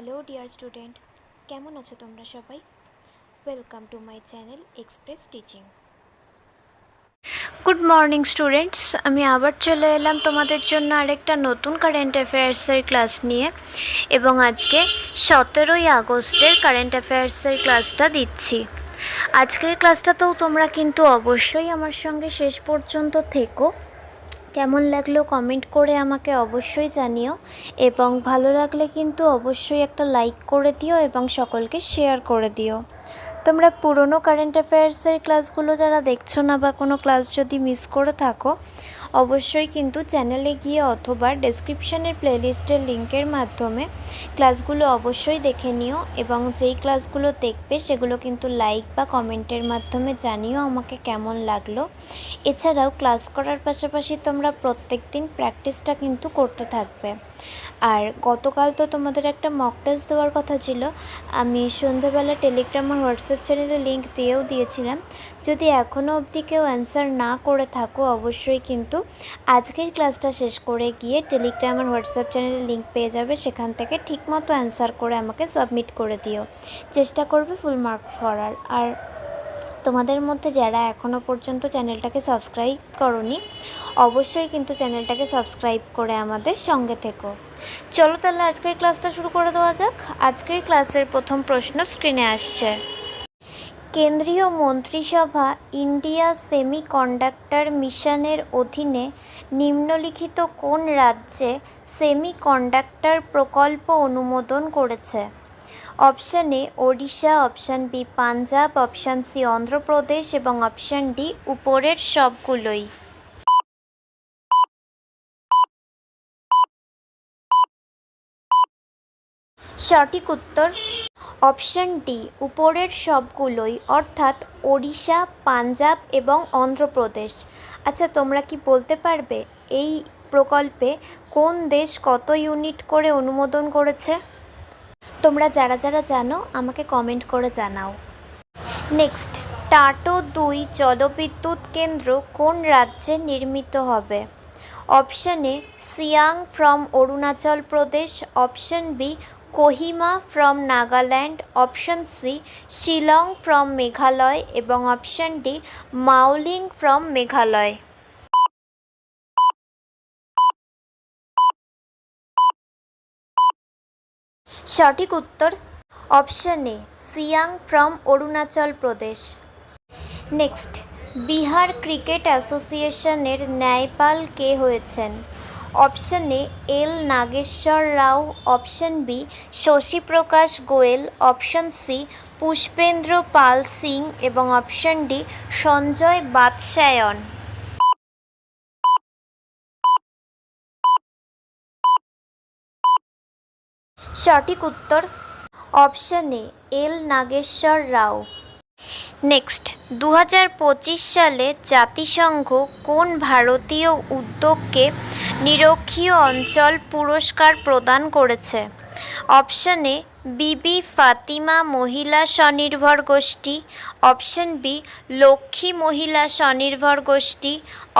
Hello dear student, কেমন আছো তোমরা সবাই? Welcome to my channel express teaching. Good morning students, আমি আবার চলে এলাম তোমাদের জন্য আরেকটা নতুন কারেন্ট অ্যাফেয়ার্সের ক্লাস নিয়ে। এবং আজকে 17ই আগস্টের কারেন্ট অ্যাফেয়ার্সের ক্লাসটা দিচ্ছি। আজকের ক্লাসটাতেও তোমরা কিন্তু অবশ্যই আমার সঙ্গে শেষ পর্যন্ত থেকো। কেমন লাগলো কমেন্ট করে আমাকে অবশ্যই জানিও, এবং ভালো লাগলে কিন্তু অবশ্যই একটা লাইক করে দিও এবং সকলকে শেয়ার করে দিও। তোমরা পুরনো কারেন্ট অ্যাফেয়ার্সের ক্লাসগুলো যারা দেখছো না, বা কোনো ক্লাস যদি মিস করে থাকো, অবশ্যই কিন্তু চ্যানেলে গিয়ে অথবা ডেসক্রিপশানের প্লেলিস্টের লিঙ্কের মাধ্যমে ক্লাসগুলো অবশ্যই দেখে নিও, এবং যেই ক্লাসগুলো দেখবে সেগুলো কিন্তু লাইক বা কমেন্টের মাধ্যমে জানিও আমাকে কেমন লাগলো। এছাড়াও ক্লাস করার পাশাপাশি তোমরা প্রত্যেক দিন প্র্যাকটিসটা কিন্তু করতে থাকবে। আর গতকাল তো তোমাদের একটা মক টেস্ট দেওয়ার কথা ছিল, আমি সন্ধ্যেবেলা টেলিগ্রাম আর হোয়াটসঅ্যাপ চ্যানেলে লিঙ্ক দিয়েও দিয়েছিলাম। যদি এখনও অবধি কেউ অ্যান্সার না করে থাকো, অবশ্যই কিন্তু আজকের ক্লাসটা শেষ করে গিয়ে টেলিগ্রাম আর হোয়াটসঅ্যাপ চ্যানেলে লিঙ্ক পেয়ে যাবে, সেখান থেকে ঠিকমতো অ্যান্সার করে আমাকে সাবমিট করে দিও। চেষ্টা করবে ফুল মার্কস করার। আর তোমাদের মধ্যে যারা এখনও পর্যন্ত চ্যানেলটাকে সাবস্ক্রাইব করোনি, অবশ্যই কিন্তু চ্যানেলটাকে সাবস্ক্রাইব করে আমাদের সঙ্গে থেকো। চলো তাহলে আজকের ক্লাসটা শুরু করে দেওয়া যাক। আজকের ক্লাসের প্রথম প্রশ্ন স্ক্রিনে আসছে। কেন্দ্রীয় মন্ত্রিসভা ইন্ডিয়া সেমিকন্ডাক্টর মিশনের অধীনে নিম্নলিখিত কোন রাজ্যে সেমিকন্ডাক্টর প্রকল্প অনুমোদন করেছে? Option A Odisha, option B Punjab, option C Andhra Pradesh এবং অপশান ডি উপরের সবগুলোই। সঠিক উত্তর অপশান ডি উপরের সবগুলোই, অর্থাৎ ওড়িশা, পাঞ্জাব এবং অন্ধ্রপ্রদেশ। আচ্ছা, তোমরা কি বলতে পারবে এই প্রকল্পে কোন দেশ কত ইউনিট করে অনুমোদন করেছে? তোমরা যারা যারা জানো আমাকে কমেন্ট করে জানাও। নেক্সট, টাটো-2 জলবিদ্যুৎ কেন্দ্র কোন রাজ্যে নির্মিত হবে? Option A Siang from Arunachal Pradesh, option B Kohima from Nagaland, option C Shillong from Meghalaya এবং অপশান ডি মাওলিং ফ্রম মেঘালয়। সঠিক উত্তর option A Siang from Arunachal Pradesh. Next, Bihar cricket অ্যাসোসিয়েশনের ন্যায়পাল কে হয়েছেন? Option A L Nageswara Rao, option B Shashi Prakash Goel, option C Pushpendra Pal Singh এবং অপশান ডি সঞ্জয় বাৎসায়ন। সঠিক উত্তর option A L Nageswara Rao. Next, 2025 সালে জাতিসংঘ কোন ভারতীয় উদ্যোগকে নিরক্ষীয় অঞ্চল পুরস্কার প্রদান করেছে? অপশান এ বিবি ফাতিমা মহিলা স্বনির্ভর গোষ্ঠী, অপশান বি লক্ষ্মী মহিলা স্বনির্ভর গোষ্ঠী,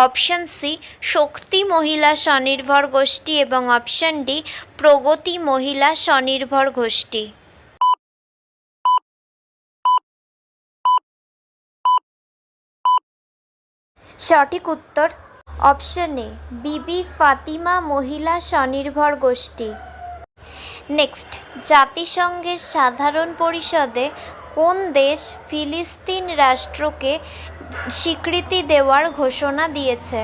অপশান সি শক্তি মহিলা স্বনির্ভর গোষ্ঠী এবং অপশান ডি প্রগতি মহিলা স্বনির্ভর গোষ্ঠী। সঠিক উত্তর অপশান এ বিবি ফাতিমা মহিলা স্বনির্ভর গোষ্ঠী। নেক্সট, জাতিসংঘের সাধারণ পরিষদে কোন দেশ ফিলিস্তিন রাষ্ট্রকে স্বীকৃতি দেওয়ার ঘোষণা দিয়েছে?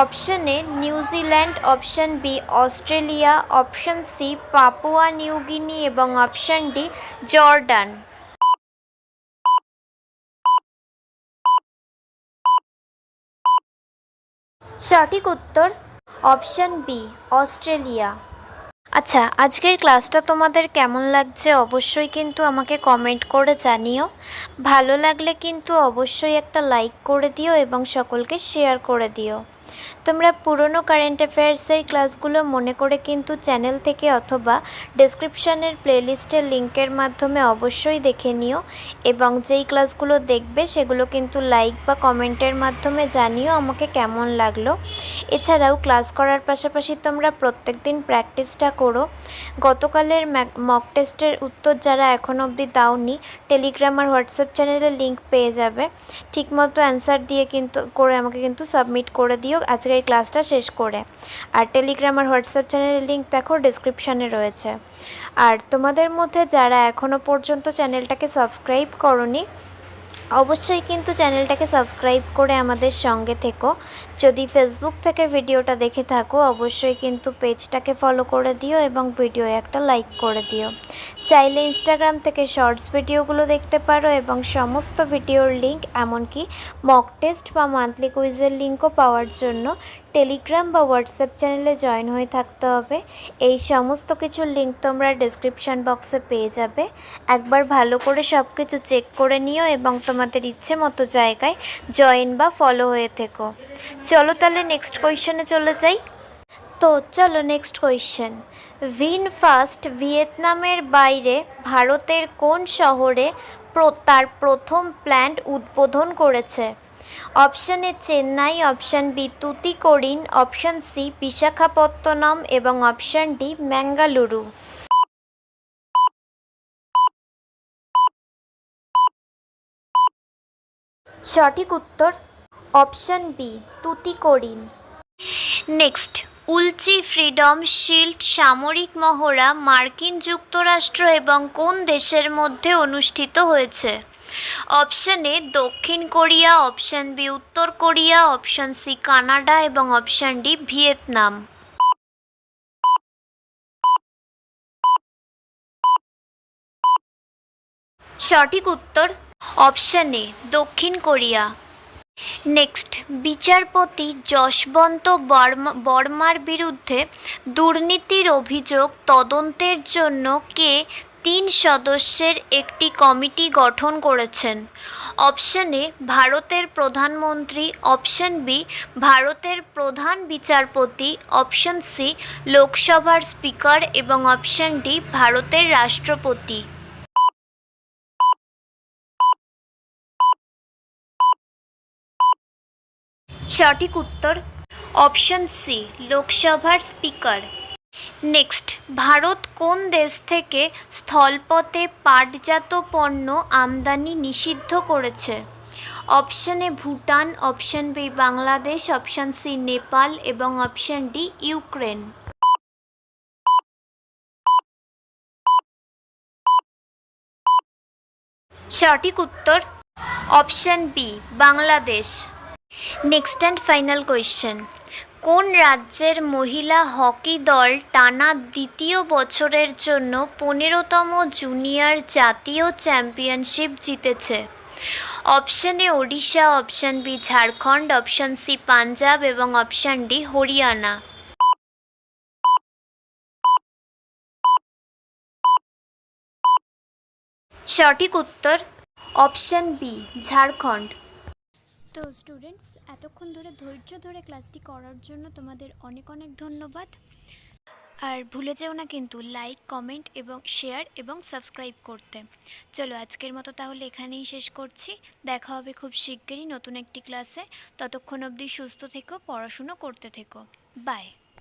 Option A New Zealand, option B Australia, option C Papua New Guinea এবং অপশান ডি জর্ডান। সঠিক উত্তর অপশান বি অস্ট্রেলিয়া। আচ্ছা, আজকের ক্লাসটা তোমাদের কেমন লাগছে অবশ্যই কিন্তু আমাকে কমেন্ট করে জানিও। ভালো লাগলে কিন্তু অবশ্যই একটা লাইক করে দিও এবং সকলকে শেয়ার করে দিও। তোমরা পুরনো কারেন্ট অ্যাফেয়ার্সের ক্লাসগুলো মনে করে কিন্তু চ্যানেল থেকে অথবা ডেসক্রিপশানের প্লেলিস্টের লিঙ্কের মাধ্যমে অবশ্যই দেখে নিও, এবং যেই ক্লাসগুলো দেখবে সেগুলো কিন্তু লাইক বা কমেন্টের মাধ্যমে জানিও আমাকে কেমন লাগলো। এছাড়াও ক্লাস করার পাশাপাশি তোমরা প্রত্যেক দিন প্র্যাকটিসটা করো। গতকালের মক টেস্টের উত্তর যারা এখনও অবধি দাওনি, টেলিগ্রাম আর হোয়াটসঅ্যাপ চ্যানেলে লিঙ্ক পেয়ে যাবে। ঠিকমতো অ্যান্সার দিয়ে করে আমাকে কিন্তু সাবমিট করে দিও আজকের এই ক্লাসটা শেষ করে। আর টেলিগ্রাম আর হোয়াটসঅ্যাপ চ্যানেলের লিঙ্ক দেখো ডেসক্রিপশানে রয়েছে। আর তোমাদের মধ্যে যারা এখনও পর্যন্ত চ্যানেলটাকে সাবস্ক্রাইব করোনি, অবশ্যই কিন্তু চ্যানেলটাকে সাবস্ক্রাইব করে আমাদের সঙ্গে থেকো। যদি ফেসবুক থেকে ভিডিওটা দেখে থাকো অবশ্যই কিন্তু পেজটাকে ফলো করে দিও এবং ভিডিও একটা লাইক করে দিও। চাইলে ইনস্টাগ্রাম থেকে শর্টস ভিডিওগুলো দেখতে পারো এবং সমস্ত ভিডিওর লিঙ্ক, এমনকি মক টেস্ট বা মান্থলি কুইজের লিঙ্কও পাওয়ার জন্য টেলিগ্রাম বা হোয়াটসঅ্যাপ চ্যানেলে জয়েন হয়ে থাকতে হবে। এই সমস্ত কিছুর লিঙ্ক তোমরা ডেসক্রিপশান বক্সে পেয়ে যাবে। একবার ভালো করে সব কিছু চেক করে নিও এবং তোমাদের ইচ্ছে মতো জায়গায় জয়েন বা ফলো হয়ে থেকো। চলো তাহলে নেক্সট কোয়েশ্চেনে চলে যাই। তো চলো নেক্সট কোয়েশ্চেন। ভিনফাস্ট ভিয়েতনামের বাইরে ভারতের কোন শহরে তার প্রথম প্ল্যান্ট উদ্বোধন করেছে? Option A Chennai, option B Tuticorin, option C Visakhapatnam এবং অপশান ডি ম্যাঙ্গালুরু। সঠিক উত্তর option B Tuticorin. Next, Ulchi freedom shield সামরিক মহড়া মার্কিন যুক্তরাষ্ট্র এবং কোন দেশের মধ্যে অনুষ্ঠিত হয়েছে? অপশান এ দক্ষিণ কোরিয়া, অপশান বি উত্তর কোরিয়া, অপশান সি কানাডা এবং অপশান ডি ভিয়েতনাম। সঠিক উত্তর অপশান এ দক্ষিণ কোরিয়া। নেক্সট, বিচারপতি যশবন্ত বর্মার বিরুদ্ধে দুর্নীতির অভিযোগ তদন্তের জন্য কে 3 সদস্যের একটি কমিটি গঠন করেছেন? অপশান এ ভারতের প্রধানমন্ত্রী, অপশান বি ভারতের প্রধান বিচারপতি, অপশান সি লোকসভার স্পিকার এবং অপশান ডি ভারতের রাষ্ট্রপতি। সঠিক উত্তর অপশান সি লোকসভার স্পিকার। নেক্সট, ভারত কোন দেশ থেকে স্থলপথে পাটজাত পণ্য আমদানি নিষিদ্ধ করেছে? Option A Bhutan, option B Bangladesh, option C Nepal এবং অপশান ডি ইউক্রেন। সঠিক উত্তর option B Bangladesh. Next and final question. কোন রাজ্যের মহিলা হকি দল টানা দ্বিতীয় বছরের জন্য 15তম জুনিয়র জাতীয় চ্যাম্পিয়নশিপ জিতেছে? Option A Odisha, option B Jharkhand, option C Punjab এবং অপশান ডি হরিয়ানা। সঠিক উত্তর অপশান বি ঝাড়খণ্ড। তো স্টুডেন্টস, এতক্ষণ ধরে ধৈর্য ধরে ক্লাসটি করার জন্য তোমাদের অনেক অনেক ধন্যবাদ। আর ভুলে যেও না কিন্তু লাইক, কমেন্ট এবং শেয়ার এবং সাবস্ক্রাইব করতে। চলো আজকের মতো তাহলে এখানেই শেষ করছি। দেখা হবে খুব শিগগিরই নতুন একটি ক্লাসে। ততক্ষণ অবধি সুস্থ থেকো, পড়াশুনো করতে থেকো। বাই।